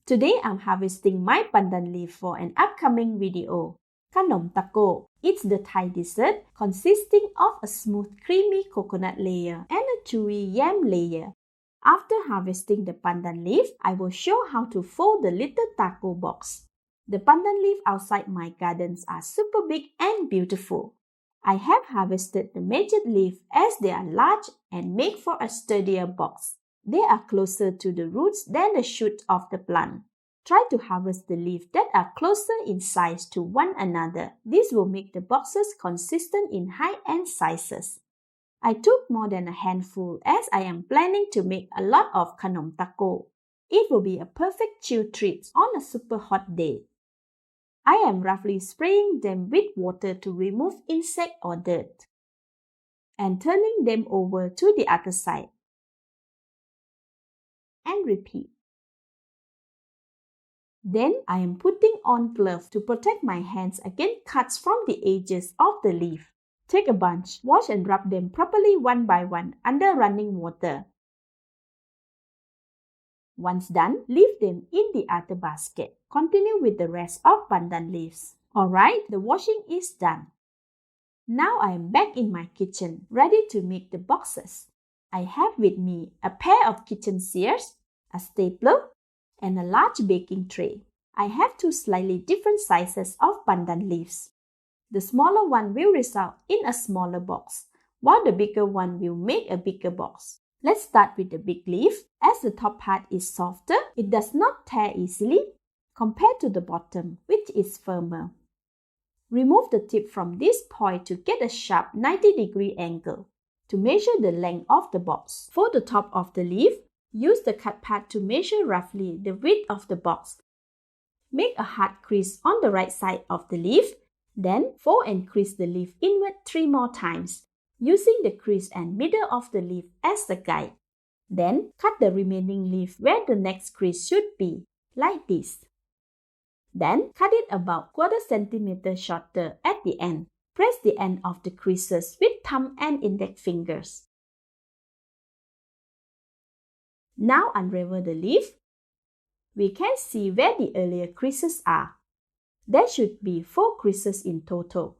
Today I'm harvesting my pandan leaf for an upcoming video. Khanom Tako. It's the Thai dessert consisting of a smooth creamy coconut layer and a chewy yam layer. After harvesting the pandan leaf, I will show how to fold the little taco box. The pandan leaf outside my gardens are super big and beautiful. I have harvested the mature leaf as they are large and make for a sturdier box. They are closer to the roots than the shoot of the plant. Try to harvest the leaves that are closer in size to one another. This will make the boxes consistent in height and sizes. I took more than a handful as I am planning to make a lot of Khanom Tako. It will be a perfect chill treat on a super hot day. I am roughly spraying them with water to remove insect or dirt and turning them over to the other side. And repeat. Then I am putting on gloves to protect my hands against cuts from the edges of the leaf. Take a bunch, wash and rub them properly one by one under running water. Once done, leave them in the other basket. Continue with the rest of pandan leaves. Alright, the washing is done. Now I am back in my kitchen, ready to make the boxes. I have with me a pair of kitchen shears, a stapler, and a large baking tray. I have two slightly different sizes of pandan leaves. The smaller one will result in a smaller box, while the bigger one will make a bigger box. Let's start with the big leaf. As the top part is softer, it does not tear easily compared to the bottom, which is firmer. Remove the tip from this point to get a sharp 90-degree angle. To measure the length of the box. For the top of the leaf, use the cut part to measure roughly the width of the box. Make a hard crease on the right side of the leaf. Then fold and crease the leaf inward 3 more times, using the crease and middle of the leaf as the guide. Then cut the remaining leaf where the next crease should be, like this. Then cut it about 1/4 centimeter shorter at the end. Press the end of the creases with thumb and index fingers. Now unravel the leaf. We can see where the earlier creases are. There should be 4 creases in total.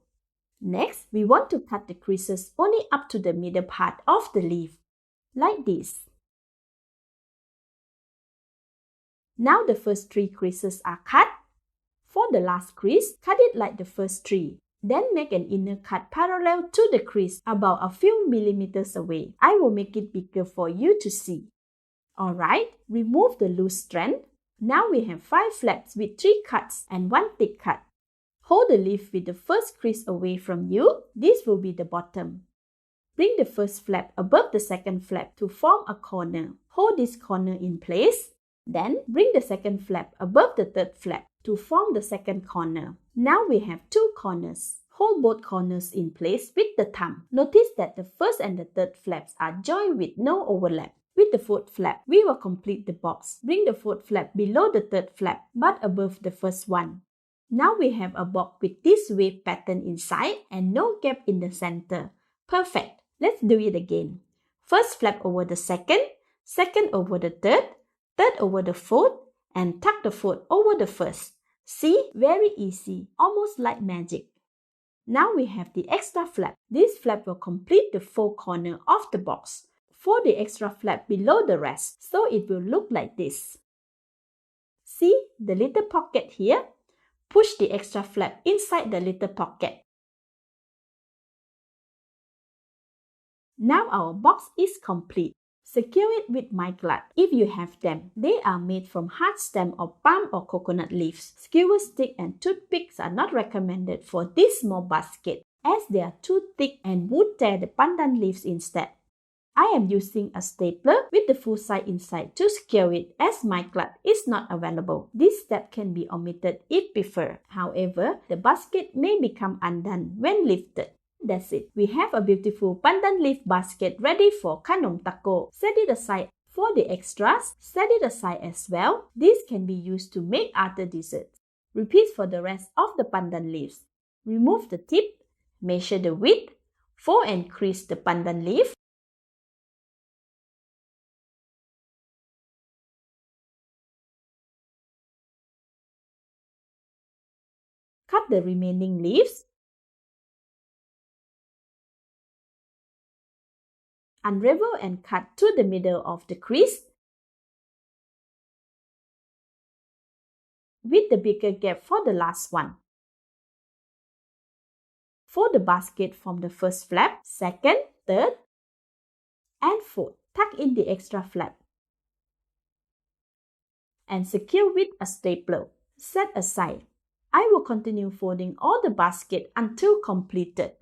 Next, we want to cut the creases only up to the middle part of the leaf, like this. Now the first 3 creases are cut. For the last crease, cut it like the first 3. Then make an inner cut parallel to the crease about a few millimeters away. I will make it bigger for you to see. Alright, remove the loose strand. Now we have 5 flaps with 3 cuts and 1 thick cut. Hold the leaf with the first crease away from you. This will be the bottom. Bring the first flap above the second flap to form a corner. Hold this corner in place. Then bring the second flap above the third flap to form the second corner. Now we have 2 corners. Hold both corners in place with the thumb. Notice that the first and the third flaps are joined with no overlap. With the fourth flap, we will complete the box. Bring the fourth flap below the third flap but above the first one. Now we have a box with this wave pattern inside and no gap in the center. Perfect. Let's do it again. First flap over the second, second over the third, third over the fourth, and tuck the fourth over the first. See? Very easy, almost like magic. Now we have the extra flap. This flap will complete the 4 corners of the box. Fold the extra flap below the rest, so it will look like this. See the little pocket here? Push the extra flap inside the little pocket. Now our box is complete. Secure it with my Klat if you have them. They are made from hard stem of palm or coconut leaves. Skewer stick and toothpicks are not recommended for this small basket as they are too thick and would tear the pandan leaves instead. I am using a stapler with the full side inside to secure it as my Klat is not available. This step can be omitted if preferred. However, the basket may become undone when lifted. That's it. We have a beautiful pandan leaf basket ready for Khanom Tako. Set it aside for the extras. Set it aside as well. This can be used to make other desserts. Repeat for the rest of the pandan leaves. Remove the tip. Measure the width. Fold and crease the pandan leaf. cut the remaining leaves. Unravel and cut to the middle of the crease, with the bigger gap for the last one. For the basket from the first flap, second, third, and fourth, tuck in the extra flap and secure with a stapler. Set aside. I will continue folding all the basket until completed.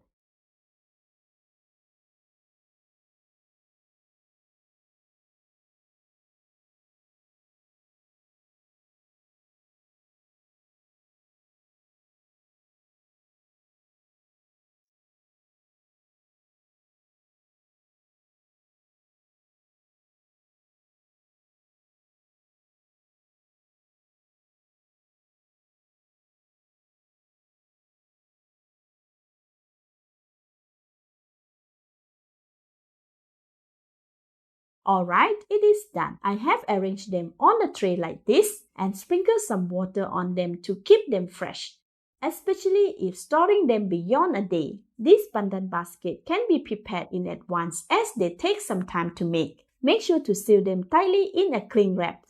Alright, it is done. I have arranged them on a tray like this and sprinkle some water on them to keep them fresh, especially if storing them beyond a day. This pandan basket can be prepared in advance as they take some time to make. Make sure to seal them tightly in a cling wrap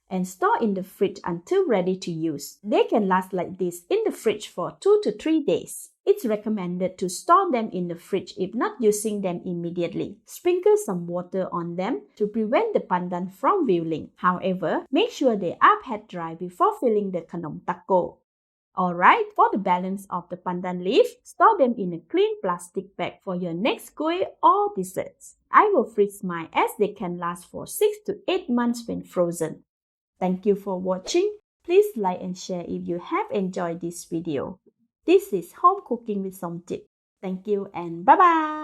and store in the fridge until ready to use. They can last like this in the fridge for 2 to 3 days. It's recommended to store them in the fridge if not using them immediately. Sprinkle some water on them to prevent the pandan from wiling. However, make sure they are pat dry before filling the Khanom Tako. Alright, for the balance of the pandan leaf, store them in a clean plastic bag for your next kue or desserts. I will freeze mine as they can last for 6 to 8 months when frozen. Thank you for watching. Please like and share if you have enjoyed this video. This is Home Cooking with Somjit. Thank you and bye-bye.